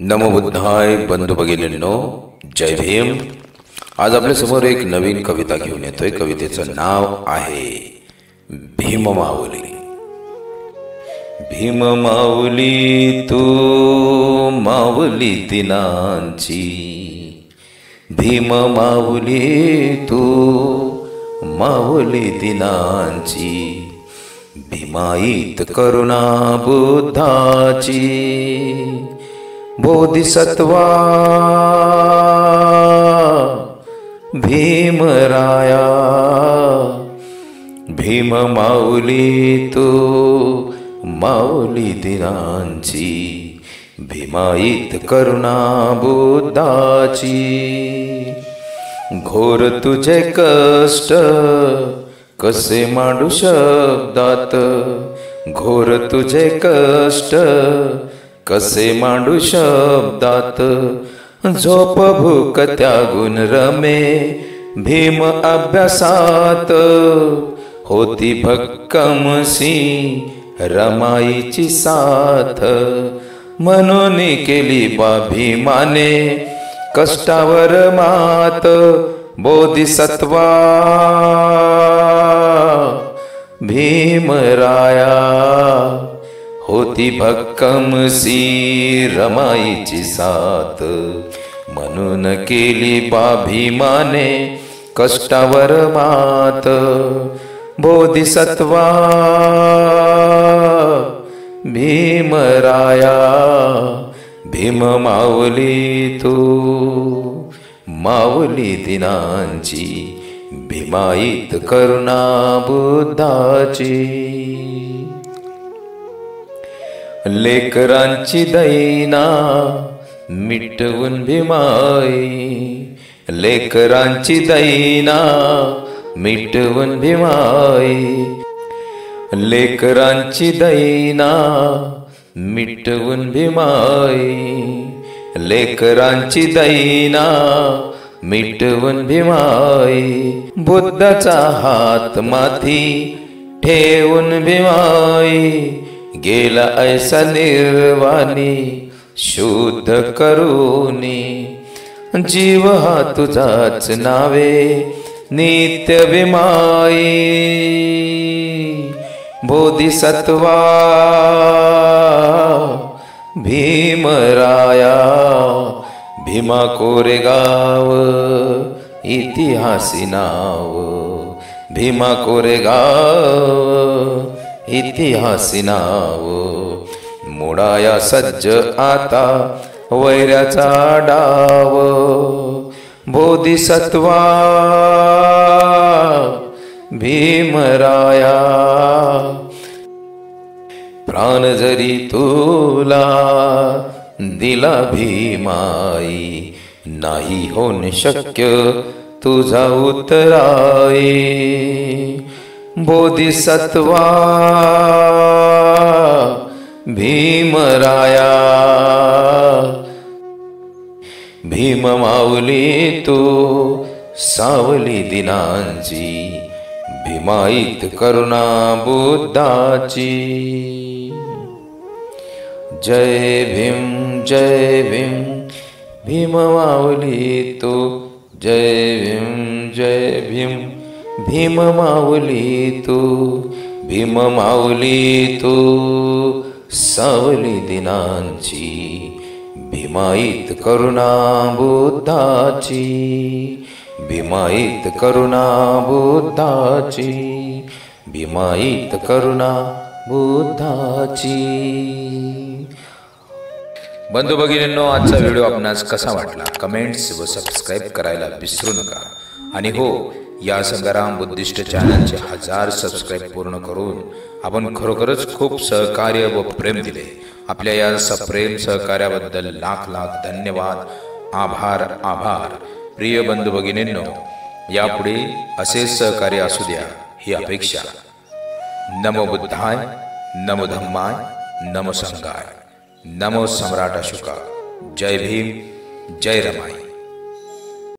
नमो बुद्धाय बंधू भगिनींनो, जय भीम। आज आपल्या समोर एक नवीन कविता घेऊन येतोय। कवितेचं नाव आहे भीम माऊली। भीम माऊली तू माऊली दिनांची, भीम माऊली तू माऊली दिनांची, भीमाईत करुणा बुद्धाची, बोधिसत्वा भीमराया, भीम माऊली तू माऊली दिनांची, भीमाईत करुणा बुद्धाची। घोर तुझे कष्ट कसे मांडू शब्दात, घोर तुझे कष्ट कसे मांडू शब्दात, झोप भूक त्यागून रमे भीम अभ्यासात, होती भक्कमसी रमाईची साथ, म्हणून केली बा भीमाने कष्टावर मात, बोधिसत्वा भीमराया, होती भक्कमसी रमाईची साथ, म्हणून केली बा भीमाने कष्टावर मात, बोधिसत्वा भीमराया, भीम माऊली तू माऊली दिनांची, भीमाईत करुणा बुद्धाची। लेकरांची दैना मिटवून भीमाई, लेकरांची दैना मिटवून भीमाई, लेकरांची दैना मिटवून भीमाई, लेकरांची दैना मिटवून भीमाई, बुद्धाचा हात माथी ठेवून भीमाई, गेला ऐसा निर्वाणी शुद्ध करूनी, जीव हा तुझाच नावे नित्य भीमाई, बोधिसत्वा भीमराया, भीमा कोरेगाव इतिहासी नाव, भीमा कोरेगाव इतिहासी नाव, मोडाया सज्ज आता वैऱ्याचा डाव, बोधिसत्वा भीमराया, प्राण जरी तुला दिला भीमाई, नाही होण शक्य तुझा उतराई, बोधिसत्वा भीमराया, भीम माऊली तू सावली दिनांची, भीमाईत करुणा बुद्धाची। जय भीम जय भीम, भीम माऊली तू, जय भीम जय भीम, भीम माऊली तू, भीम माऊली तू सावली दिनांची, भीमाईत करुणा बुद्धाची, भीमाईत करुणा बुद्धाची, भीमाईत करुणा बुद्धाची। बंधू भगिनींनो, आजचा व्हिडिओ आपणास कसा वाटला कमेंट्स व सबस्क्राईब करायला विसरू नका। आणि हो, या संग्राम बुद्धिस्ट चॅनलचे 1000 सबस्क्राईब पूर्ण करून आपण खरोखरच खूप सहकार्य व प्रेम दिले। आपल्या या सप्रेम सहकार्याबद्दल लाख लाख धन्यवाद, आभार आभार। प्रिय बंधू भगिनींनो, यापुढे असे सहकार्य असू द्या ही अपेक्षा। नमो बुद्धाय, नमो धम्माय, नमो संघाय, नमो सम्राट अशोका। जय भीम, जय रमाई।